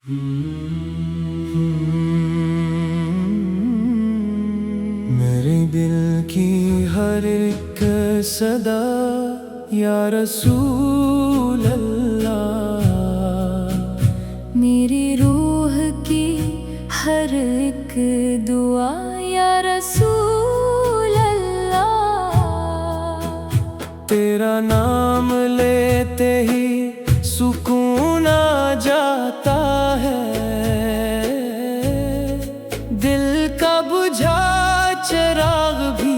मेरे दिल की हर एक सदा या रसूल अल्लाह, मेरी रूह की हर एक दुआ या रसूल अल्लाह। तेरा नाम लेते ही सुकून आ जाता है, दिल का बुझा चिराग भी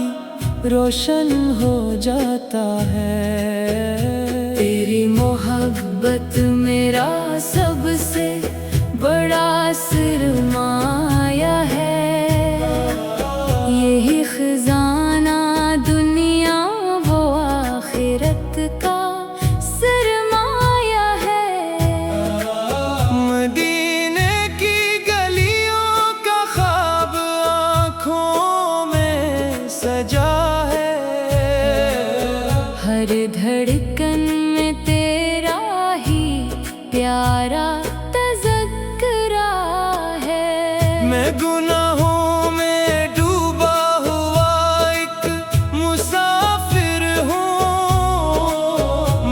रोशन हो जाता है। तेरी मोहब्बत मेरा सबसे बड़ा सरमाया है, यही खजाना दुनिया वो आखिरत का सरमाया है। मदीने की गलियों का ख्वाब आँखों में सजा है, हर धड़कन में तेरा ही प्यारा तज़क्रा है। मैं गुनाहों में डूबा हुआ एक मुसाफिर हूँ,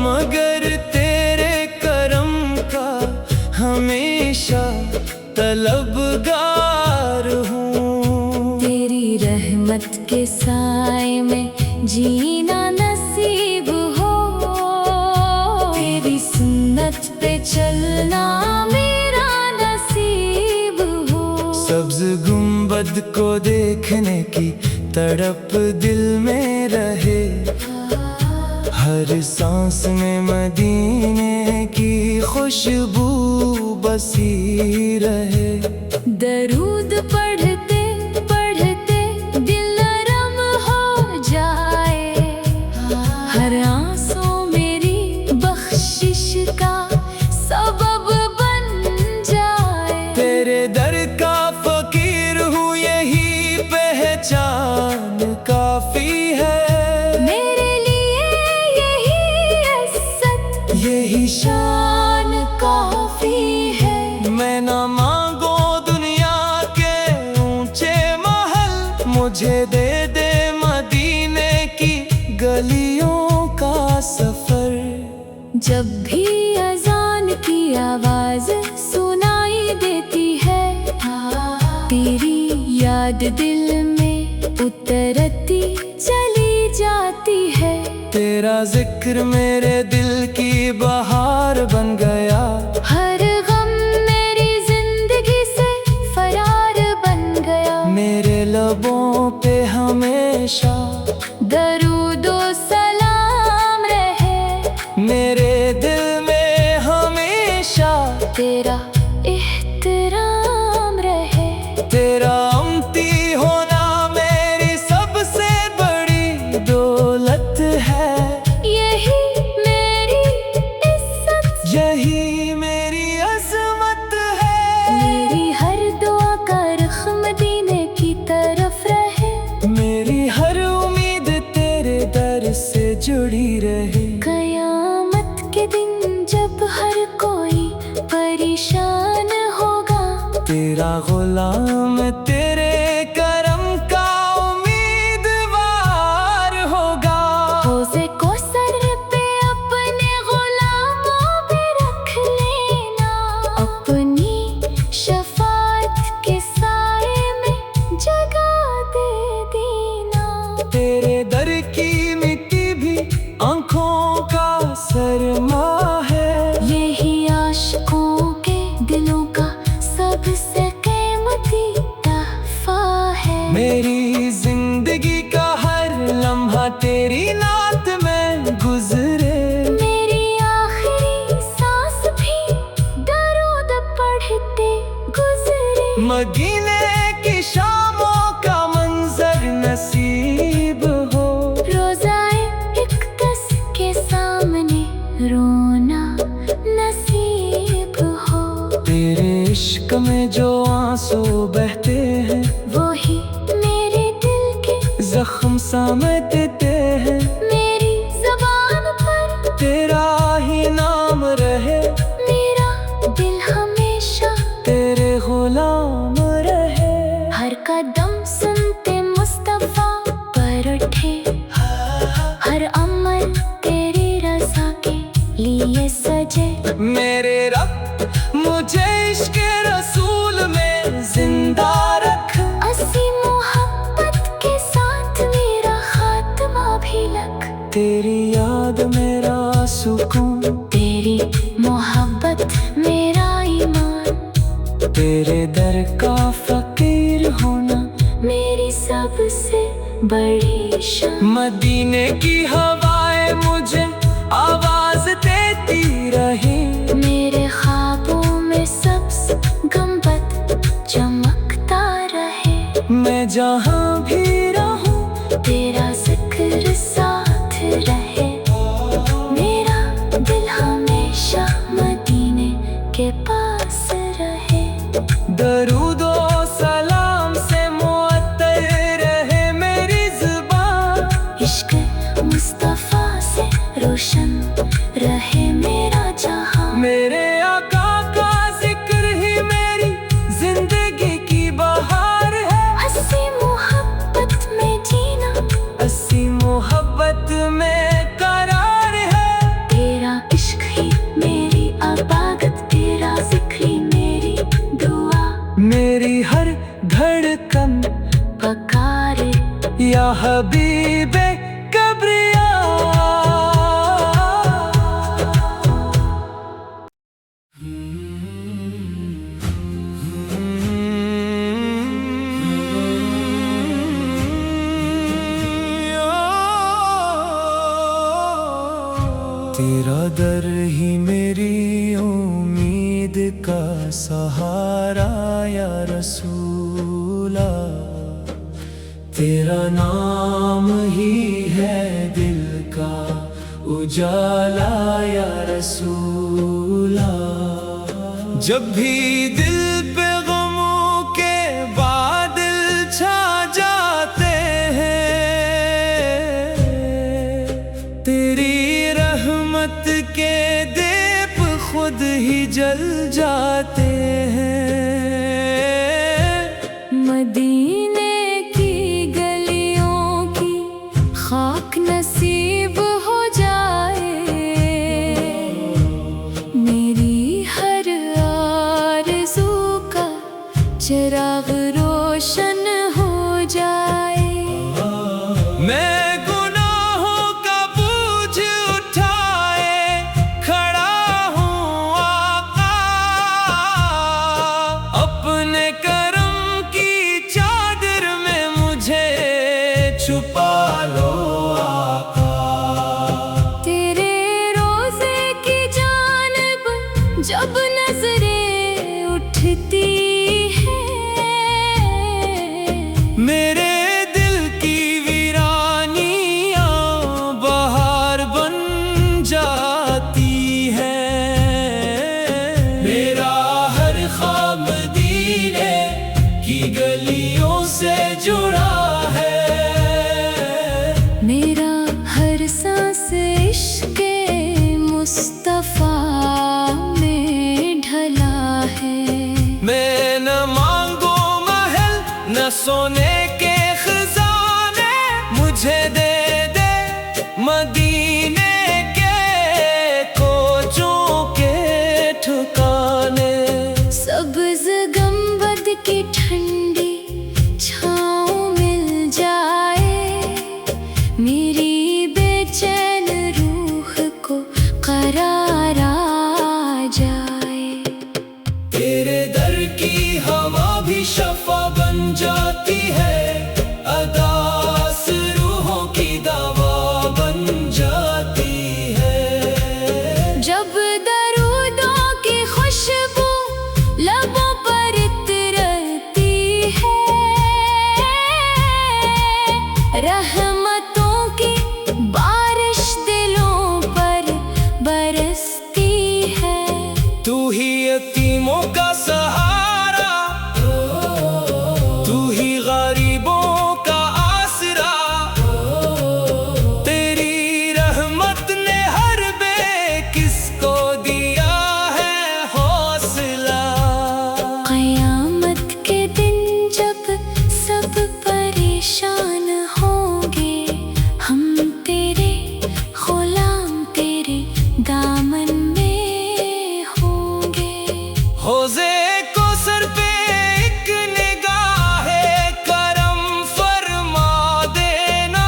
मगर तेरे करम का हमेशा तलबगार हूँ। तेरी रहमत के साए में जीना नसीब हो, तेरी सुन्नत पे चलना मेरा नसीब हो। सब्ज गुंबद को देखने की तड़प दिल में रहे, हर सांस में मदीने की खुशबू बसी रहे। दरूद पढ़ते पढ़ते दिल नरम हो जाए, हर आंसू मेरी बख्शिश का सबब बन जाए। तेरे दर का फकीर हूँ, यही पहचान काफी है। मेरे लिए यही इज्जत यही शान काफी है। मैं ना मांगो दुनिया के ऊंचे महल, मुझे दे दे मदीने की गलियों का सफर। जब भी अजान की आवाज सुनाई देती है, तेरी याद दिल में उतरती चली जाती है। तेरा जिक्र मेरे दिल की बहार बन गया, हर गम मेरी जिंदगी से फरार बन गया। मेरे लबों पे हमेशा दरूदो सलाम रहे, मेरे दिल में हमेशा तेरा एहतराम रहे। तेरा उम्मती होना मेरी सबसे बड़ी दौलत है, यही मेरी इज्जत, यही मेरी अजमत है। मेरी हर दुआ का रुख मदीने की तरफ रहे, मेरी हर उम्मीद तेरे दर से जुड़ी रहे। कयामत के दिन जब हर कोई परेशान होगा, तेरा गुलाम तेरे करम का उम्मीदवार होगा। हौज़े कौसर पे अपने गुलामों पे रख लेना, अपनी शफाअत के साए में जगह दे देना। तेरे दर की मिट्टी भी आँखों का सरमा है, यही आशिकों के दिलों का सबसे कीमती तोहफा है। मेरी जिंदगी का हर लम्हा तेरी नात में गुजरे। मेरी आखिरी सांस भी दरूद पढ़ते गुजरे। मदीने की शामों का मंजर नसीब हो, रोज़ाए इक़्तिस के सामने रोना नसीब हो। तेरे इश्क में जो आंसू बहते हैं, वही मेरे दिल के जख्म समेटते हैं। मेरी ज़बान पर तेरा ही नाम रहे, मेरा दिल हमेशा मुझे इश्क़ रसूल में जिंदा रख। असी मोहब्बत के साथ मेरा खात्मा भी लख। तेरी याद मेरा सुकून, तेरी मोहब्बत मेरा ईमान, तेरे दर का फकीर होना मेरी सबसे बड़ी शान। मदीने की हवाएं मुझे आवाज देती रही, मेरे ख्वाबों में सबसे गुंबद चमकता रहे। मैं जहाँ भी रहूं तेरा जिक्र साथ रहे, मेरा दिल हमेशा मदीने के पास रहे। दरूदो सलाम से मुअत्तर रहे मेरी ज़ुबान, इश्क मुस्तफा से रोशन रहे मेरा जहां। मेरे आका का जिक्र ही मेरी जिंदगी की बहार है। हंसी मोहब्बत में जीना, हंसी मोहब्बत में करार है। तेरा इश्क ही मेरी इबादत, तेरा जिक्र ही मेरी दुआ। मेरी हर धड़कन पकारे या हबीबे कब्रिया। तेरा दर ही मेरी उम्मीद का सहारा या रसूला, तेरा नाम ही है दिल का उजाला या रसूला। जब भी दिल पे गमों के बादल छा जाते हैं, तेरी रहमत के दीप खुद ही जल जाते हैं। मदीने की गलियों की खाक नसीब हो जाए, मेरी हर आरज़ू का चिराग रोशन हो जाए। मैं गुनाहों का बोझ उठाए खड़ा हूँ आका, अपने करम की चादर में मुझे छुपा लो आका। तेरे रोज़े की जानिब जब नजरें उठती है, मेरे दिल की वीरानियां बहार बन जाती है। मेरा हर ख्वाब मदीने की गलियों से जुड़ा है, मेरा हर सांस इश्क़े मुस्तफा में ढला है। मैं न मांगो महल न सोने के खजाने, मुझे दे दे मदीने के कोचों के ठिकाने। सब्ज़ गंबद की ठंडी छाँव मिल जाए, मेरी बेचैन रूह को करार आ जाए। तेरे दर की हवा भी शफा बन जाती है, अदास रूहों की दवा बन जाती है। जब दरूदों की खुशबू लबों पर इतरती है, रहमतों की बारिश दिलों पर बरसती है। तू ही यतीमों का सहारा, तू ही गरीबों का आसरा, तेरी रहमत ने हर बेकिस को दिया है हौसला। क़यामत के दिन जब सब परेशान होंगे, हम तेरे गुलाम तेरे दामन में होंगे। हौज़े को सर पे एक निगाहे करम फरमा देना,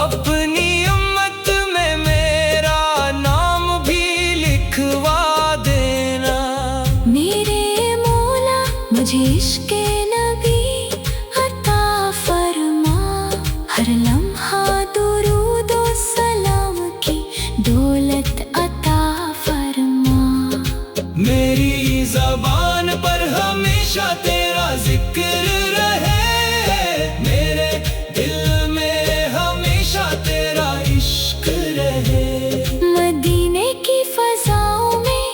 अपनी उम्मत में मेरा नाम भी लिखवा देना। मेरे मौला मुझे इश्क़ नबी अता फरमा, हर लम्हा दुरूद व सलाम की दौलत अता फरमा। मेरी ज़बान पर हमेशा तेरा जिक्र रहे, मेरे दिल में हमेशा तेरा इश्क रहे। मदीने की फ़ज़ाओं में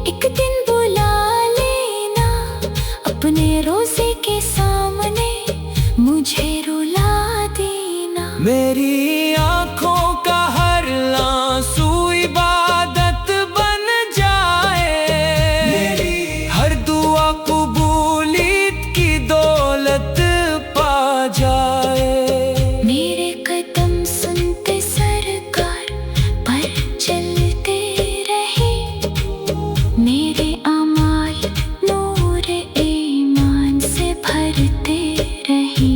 एक दिन बुला लेना, अपने रोज़े के सामने मुझे रुला देना। मेरी आँखों का हर आंसू इबादत बन जाए, मेरी हर दुआ कबूलियत की दौलत पा जाए। मेरे कदम सुनते सरकार पर चलते रहे, मेरे अमाल नूर ईमान से भरते रहे।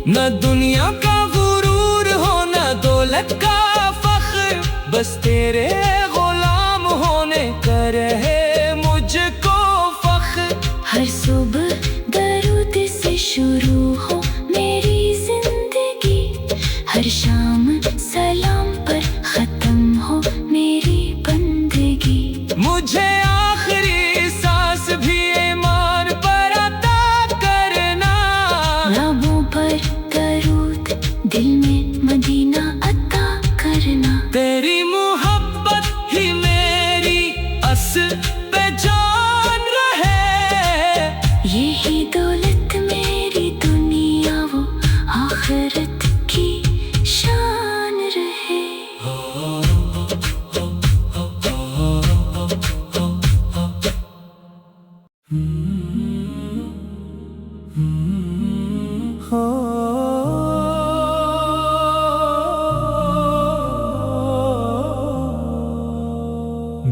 न दुनिया का गुरूर हो न दौलत का फख्र, बस तेरे गुलाम होने का रहे मुझको फख्र। हर सुबह दरूद से शुरू हो मेरी जिंदगी, हर शाम सलाम पर खत्म हो मेरी बंदगी। मुझे आखिरी सांस भी ईमान पर अता करना, लबों पर दरूद दिल में मदीना अता करना। तेरी मोहब्बत ही मेरी असल पहचान रहे, यही दौलत मेरी दुनिया वो आखिरत की शान रहे।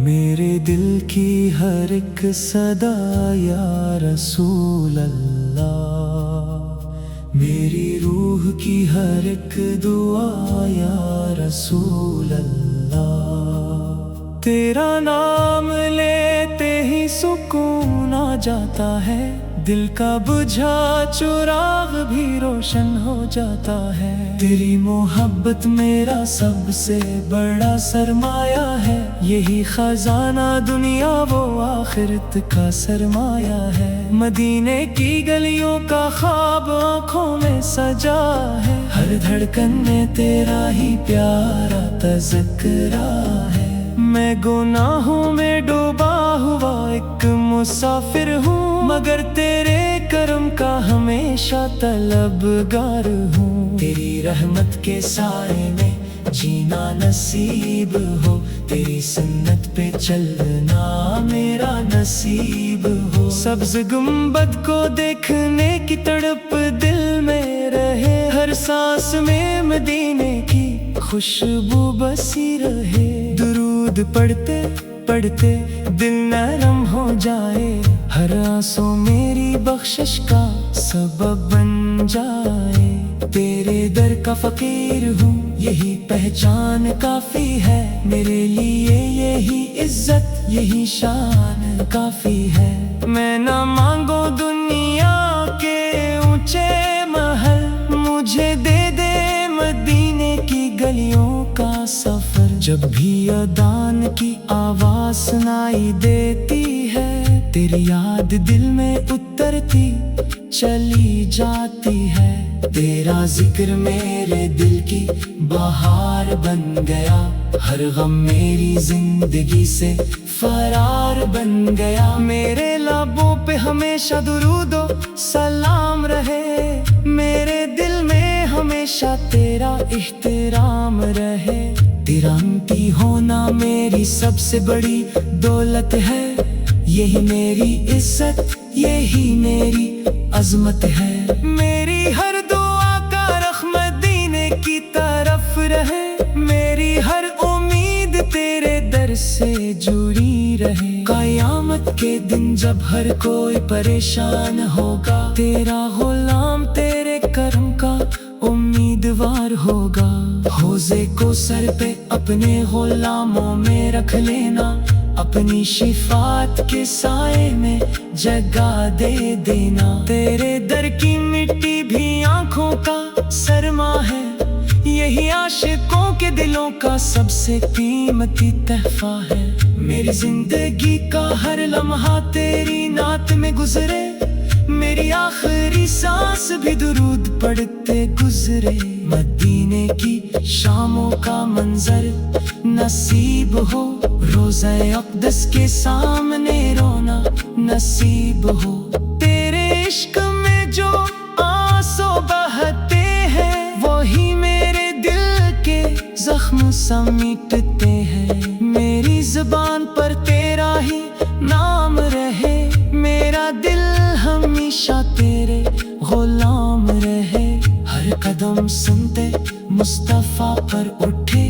मेरे दिल की हर एक सदा या रसूल अल्लाह, मेरी रूह की हर एक दुआ या रसूल अल्लाह। तेरा नाम लेते ही सुकून आ जाता है, दिल का बुझा चुराग भी रोशन हो जाता है। तेरी मोहब्बत मेरा सबसे बड़ा सरमाया है, यही खजाना दुनिया वो आखिरत का सरमाया है। मदीने की गलियों का ख्वाब आँखों में सजा है, हर धड़कन में तेरा ही प्यारा तज़किरा है। मैं गुनाहों में डूबा हुआ एक मुसाफिर हूँ, मगर तेरे करम का हमेशा तलबगार हूँ। तेरी रहमत के साए में जीना नसीब हो, तेरी सुन्नत पे चलना मेरा नसीब हो। सब्ज़ गुंबद को देखने की तड़प दिल में रहे, हर सांस में मदीने की खुशबू बसी रहे। दुरूद पढ़ते पढ़ते दिल नरम हो जाए, हर आंसू मेरी बख्शिश का सबब बन जाए। तेरे दर का फकीर हूँ, यही पहचान काफी है मेरे लिए, यही इज्जत यही शान काफी है। मैं ना मांगो दुनिया के ऊंचे महल, मुझे दे दे मदीने की गलियों का सफर। जब भी अदान की आवाज सुनाई देती है, तेरी याद दिल में उतरती चली जाती है। तेरा जिक्र मेरे दिल की बहार बन गया, हर गम मेरी जिंदगी से फरार बन गया। मेरे लबों पे हमेशा दुरूदो सलाम रहे, मेरे दिल में हमेशा तेरा इख्तिराम रहे। तेरा अम्ती होना मेरी सबसे बड़ी दौलत है, यही मेरी इज्जत यही मेरी अजमत है। मेरी हर दुआ का रुख मदीने की तरफ रहे, मेरी हर उम्मीद तेरे दर से जुड़ी रहे। कयामत के दिन जब हर कोई परेशान होगा, तेरा गुलाम तेरे करम का उम्मीदवार होगा। हौजे को सर पे अपने गुलामों में रख लेना, अपनी शिफात के साए में जगह दे देना। तेरे दर की मिट्टी भी आंखों का सरमा है, यही आशिकों के दिलों का सबसे कीमती तहफा है। मेरी जिंदगी का हर लम्हा तेरी नात में गुजरे, मेरी आखिरी सांस भी दुरूद पढ़ते गुजरे। मदीने की शामों का मंजर नसीब हो, रोज़े अक़दस के सामने रोना नसीब हो। तेरे इश्क में जो आंसू बहते हैं, वही मेरे दिल के जख्म समीटते हैं। मेरी जुबान पर तेरा ही नाम रहे, मेरा दिल हमेशा तेरे गुलाम रहे। हर कदम सुनते मुस्तफा पर उठे,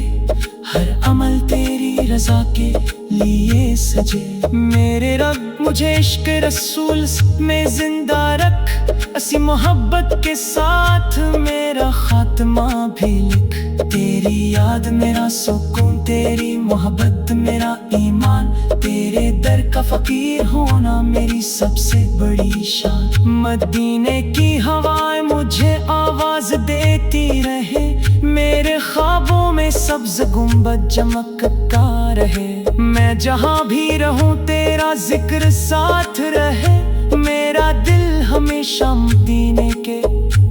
हर अमल तेरी रजा के लिए सजे। मेरे रब मुझे इश्क रसूल में जिंदा रख, असी मोहब्बत के साथ मेरा खात्मा भी लिख। तेरी याद मेरा सुकून, तेरी मोहब्बत मेरा ईमान, तेरे दर का फकीर होना मेरी सबसे बड़ी शान। मदीने की हवाएं मुझे आवाज देती रहे, मेरे ख्वाबों में सब्ज गुंबद चमकता रहे। मैं जहाँ भी रहूं तेरा जिक्र साथ रहे, मेरा दिल हमेशा मदीने के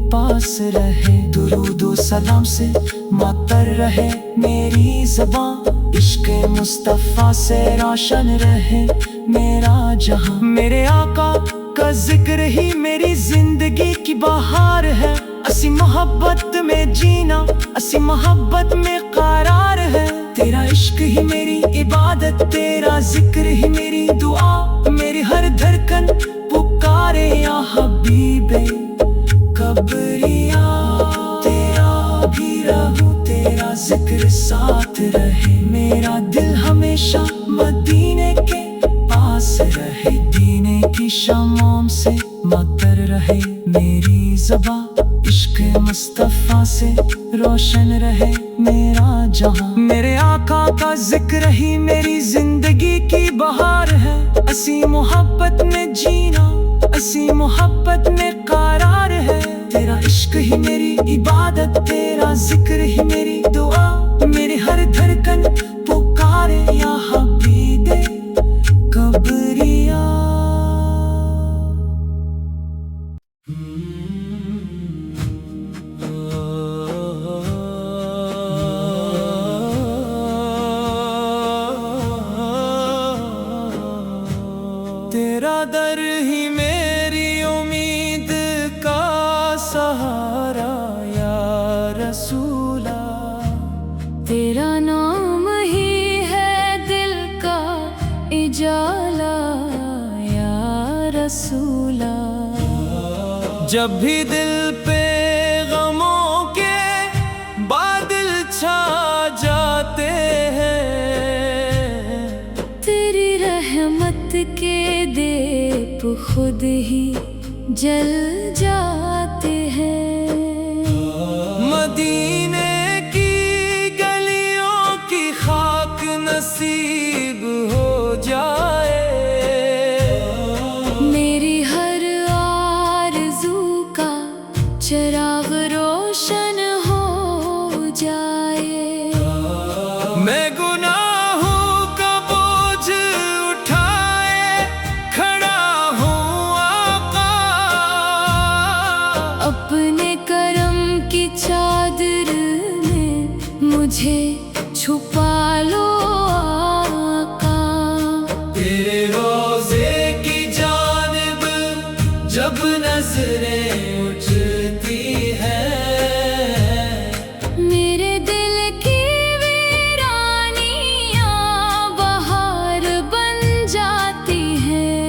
पास रहे। दुरूद सलाम से मतर रहे मेरी ज़बान, इश्क़ मुस्तफ़ा से रोशन रहे मेरा जहां। मेरे आका का जिक्र ही मेरी जिंदगी की बहार है, असी मोहब्बत में जीना, असी मोहब्बत में करार है। तेरा इश्क ही मेरी इबादत, तेरा जिक्र ही मेरी दुआ, मेरी हर धड़कन पुकारे या हबीबे कबरिया। तेरा भी रहूं, तेरा जिक्र साथ रहे, मेरा दिल हमेशा मदीने के पास रहे। दीने की शमाम से मतर रहे मेरी ज़बां, इश्क़ मुस्तफ़ा से रोशन रहे मेरा जहां। मेरे आका का जिक्र ही मेरी जिंदगी की बहार है, असी मोहब्बत में जीना, असी मोहब्बत में करार है। तेरा इश्क ही मेरी इबादत, तेरा जिक्र ही मेरी दुआ, मेरी हर धड़कन पुकारे या हबीबे कबरिया। तेरा दर ही मेरी उम्मीद का सहारा या रसूला, तेरा नाम ही है दिल का इजाला या रसूला। जब भी दिल पे गमों के बादल छा जाते हैं, तेरी रहमत के दीप खुद ही जल जाते हैं। मदीने की गलियों की खाक नसीब हो जाए, मेरी हर आरज़ू का चिराग रोशन हो जाए। मैं गुनाहों का बोझ उठाए खड़ा हूँ आका, अपने करम की चादर में मुझे छुपा लो आका। तेरे रोज़े की जानिब जब नजरें उठती है, मेरे दिल की वीरानियां बहार बन जाती हैं।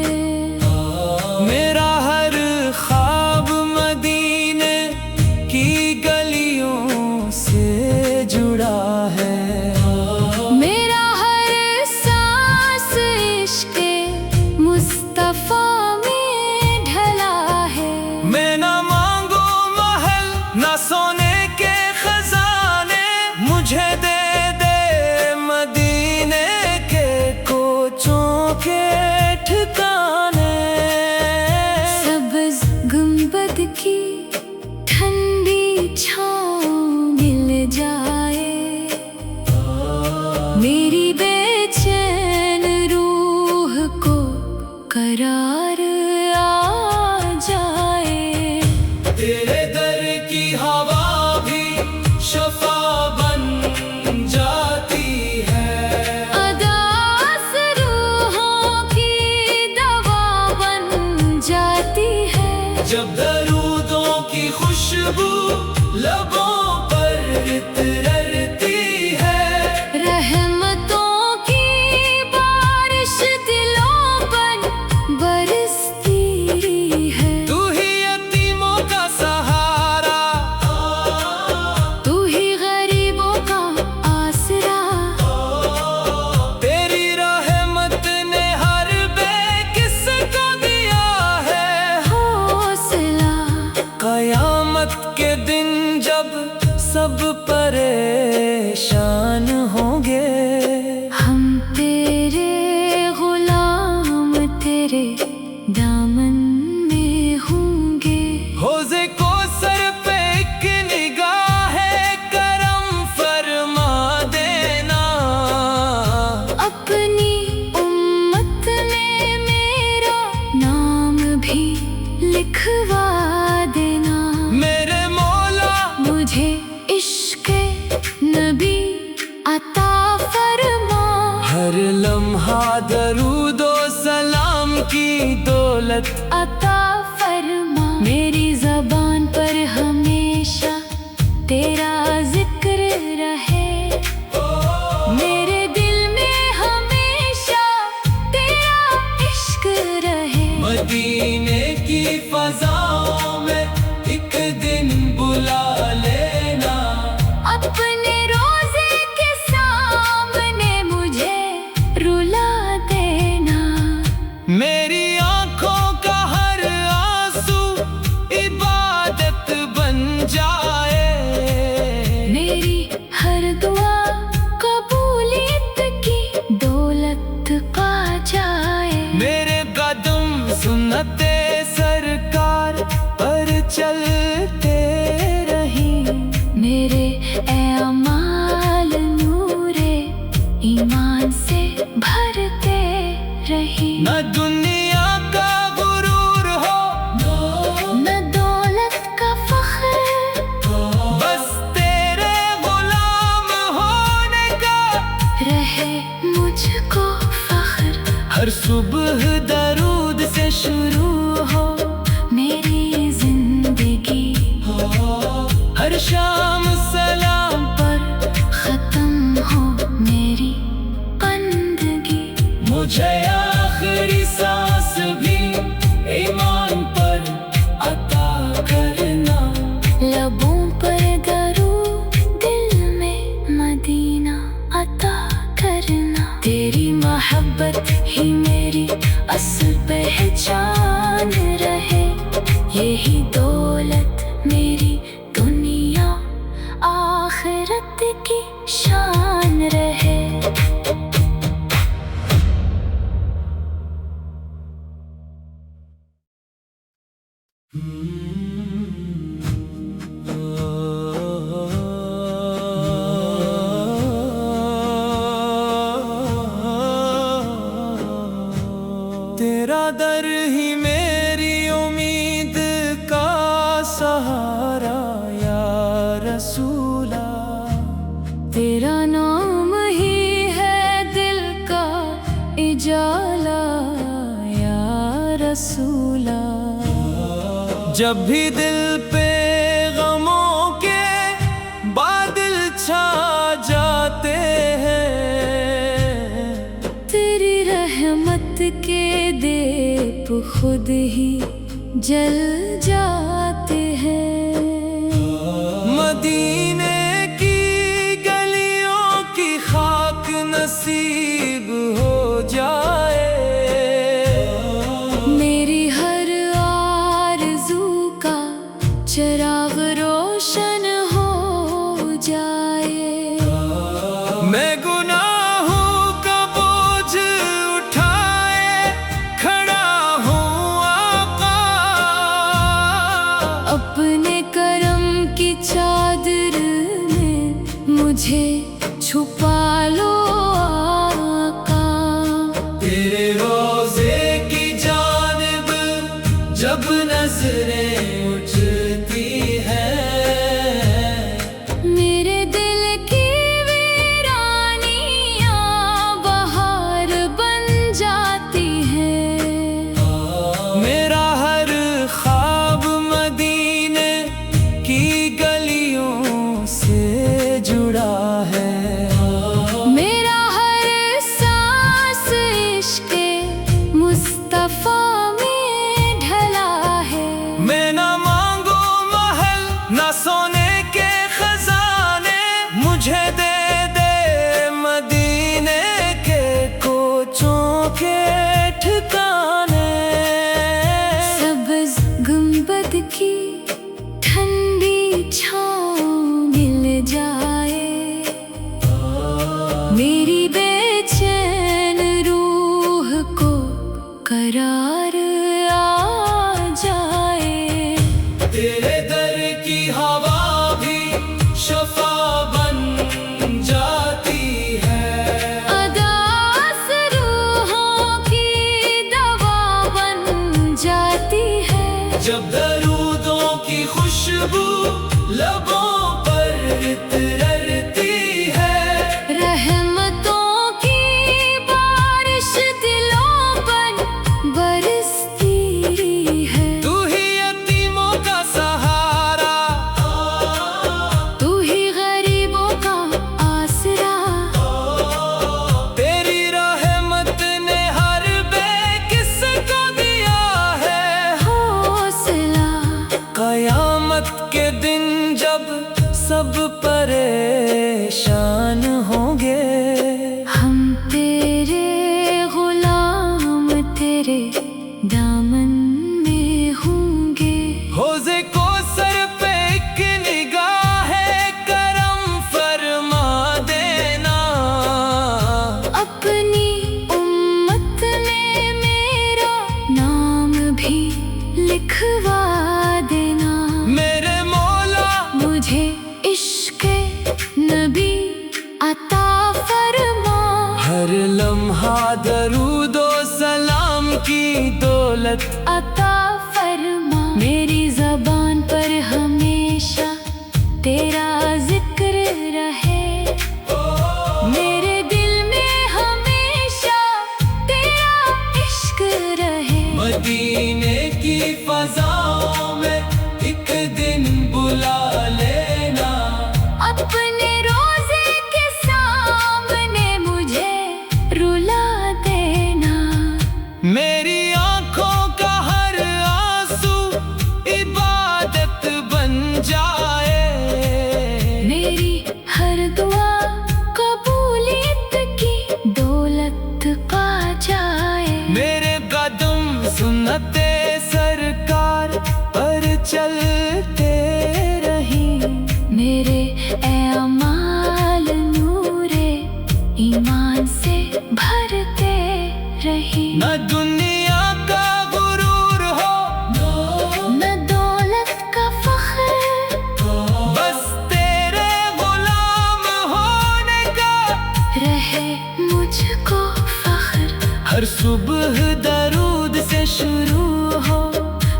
मेरा हर ख्वाब मदीने की गलियों से जुड़ा है। मेरा हर सांस इश्क़ दीदार आ जाए। तेरे दर की हवा भी शफा बन जाती है। अदास रूहों की दवा बन जाती है। जब दरूदों की खुशबू लबों पर इतरती है। रहमतों की बारिश दिलों पर बरसती है। तू ही यतीमों का सहारा, तू ही गरीबों का आसरा। तेरी रहमत ने हर बेकिस को दिया है हौसला। कयामत के दिन जब सब परेशान होंगे, हम तेरे गुलाम तेरे दामन में होंगे। हौज़े को सर पे एक निगाह करम फरमा देना। अपनी उम्मत में मेरा नाम भी लिखवा देना। मेरे मौला मुझे इश्क़ नबी अता फरमा। हर लम्हा दरूदो सलाम की दौलत अता फरमा। मेरी ज़बान पर हमेशा तेरा जिक्र रहे। मेरे दिल में हमेशा तेरा इश्क रहे। मदीने की फजाओं में एक दिन बुला लेना। अपने रोज़े के सामने मुझे रुला देना। मेरी आंखों का हर आंसू इबादत बन जाए। मेरी हर दुआ कबूलियत की दौलत पा जाए। मेरे कदम सुन्नते सरकार पर चलते रही। मेरे अमाल नूरे ईमान से भरते रही। न दुनिया का गुरूर हो, न दौलत का फख्र, बस तेरे गुलाम होने का रहे मुझको फख्र। हर सुबह दरूद से शुरू हो मेरी जिंदगी हर शाम सलाम पर खत्म हो मेरी बंदगी। मुझे आखिरी सांस भी ईमान पर अता करना। लबों पर दरूद दिल में मदीना अता करना। तेरी मोहब्बत ही मेरी असल पहचान रहे। यही दौलत मेरी दुनिया आखिरत की शान रहे। तेरा दर ही मेरी उम्मीद का सहारा या रसूला। तेरा नाम ही है दिल का इजाला या रसूला। जब भी दिल पे गमों के बादल छा जाते हैं, तेरी रहमत के दीप खुद ही जल जाते हैं। मदीने की गलियों की खाक नसीब हो जाए। मेरी हर आरज़ू का चिराग रोशन हो जाए। मैं गुनाहों का बोझ उठाए खड़ा हूँ आका। अपने करम की चादर में मुझे छुपा लो जब नजरें उठती है। मेरे दिल की वीरानियां बहार बन जाती है। मेरा हर ख्वाब मदीने की गलियों से जुड़ा है। मेरा हर सांस इश्क़ मुस्तफ़ा में ढला है। मैं ना मांगू महल ना सोने के खजाने, मुझे दे दे मदीने के कोचों के ठिकाने। सब्ज़ गुंबद की ठंडी छाँव मिल जाए, मेरी बेचैन रूह को करार आ जाए। तेरे दर की हवा भी शफा बन जाती है। अदास रूहों की दवा बन जाती है। जब दरूदों की खुशबू लबों पर इतरती है। रहमतों की बारिश दिलों पर बरसती है। तू ही यतीमों का सहारा, तू ही गरीबों का आसरा। तेरी रहमत ने हर बेकिस को दिया है हौसला। कयामत के दिन जब सब परेशान होंगे, हम तेरे गुलाम तेरे दामन में होंगे। होज़े को सर पे एक निगाह करम फरमा देना। अपनी उम्मत में मेरा नाम भी लिखवा देना। मेरे मौला मुझे इश्क़ नबी अता फरमा। हर लम्हा दरूदो सलाम की दौलत अता फरमा। मेरी ज़बान पर हमेशा तेरा जिक्र रहे। मेरे दिल में हमेशा तेरा इश्क़ रहे। मदीने की फज़ाओं में एक दिन बुला लेना। अपने रोज़े के सामने मुझे रुला देना। मेरी आँखों का हर आंसू इबादत बन जाए। मेरी हर दुआ कबूलियत की दौलत पा जाए। मेरे कदम सुन्नते सरकार पर चलते रही। मेरे अमाल नूरे ईमान से भरते रही। न दुनिया का गुरूर हो, न दौलत का फख्र, बस तेरे गुलाम होने का रहे मुझको फख्र। हर सुबह दरूद से शुरू हो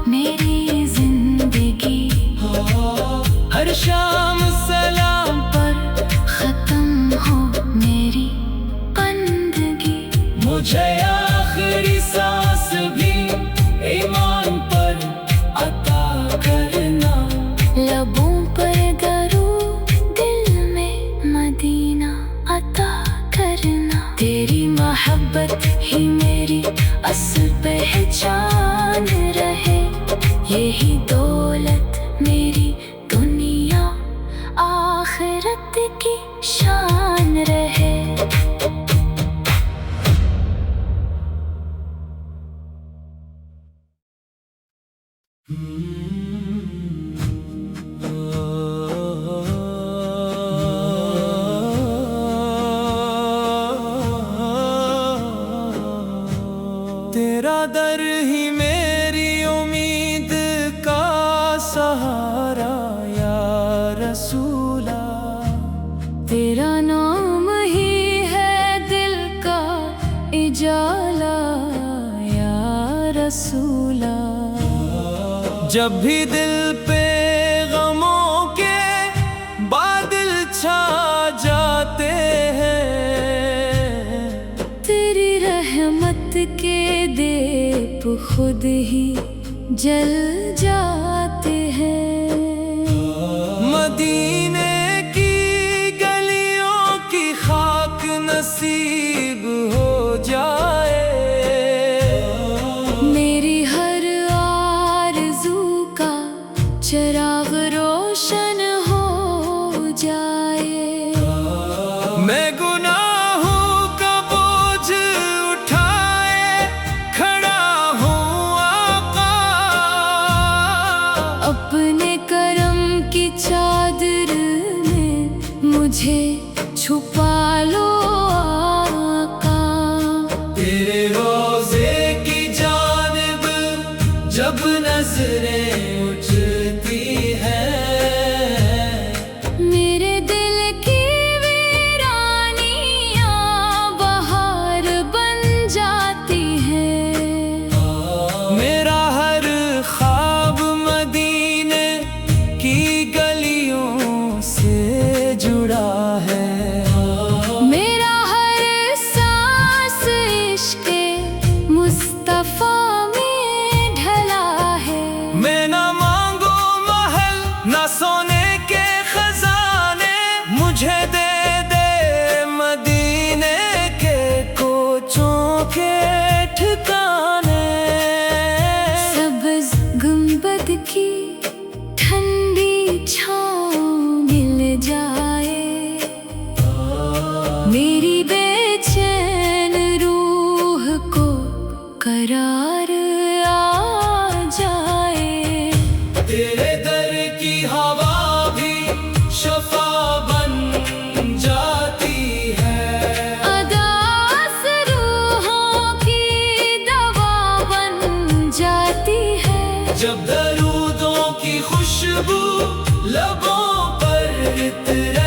मेरी जिंदगी, हर शाम सलाम पर खत्म हो मेरी बंदगी। मुझे आखिरी सांस भी ईमान पर अता करना। लबों पर दरूद, दिल में मदीना अता करना। तेरी मोहब्बत ही मेरी असल पहचान रहे। यही दौलत मेरी दुनिया आखिरत की शान रहे। तेरा दर ही मेरी उम्मीद का सहारा या रसूला। तेरा नाम ही है दिल का इजाला या रसूला। जब भी दिल पे गमों के बादल छा जाते हैं, तेरी रहमत के दीप खुद ही जल जाते हैं। मदीने की गलियों की खाक नसीब हो जाए, मेरी हर आरज़ू का चिराग रोशन हो जाए। मैं गुनाहों का बोझ उठाए खड़ा हूँ आका, अपने करम की चादर में मुझे छुपा लो आका। तेरे रोज़े की जानिब जब नजरें उठती हैं, मेरे दिल की वीरानियां बहार बन जाती हैं। मेरा हर ख्वाब मदीने की गलियों से जुड़ा है। मेरा हर सांस इश्क़े मुस्तफ़ा में ढला है। मैं ना मांगू महल ना सोने के खजाने, मुझे दे दे मदीने के कोचों के ठिकाने। सब्ज़ गुंबद की ठंडी छाँव मिल जाए, मेरी बेचैन रूह को करार आ जाए। तेरे दर की हवा भी शफा बन जाती है, अदास रूहों की दवा बन जाती है। जब दरूदों की खुशबू लबों पर इतरा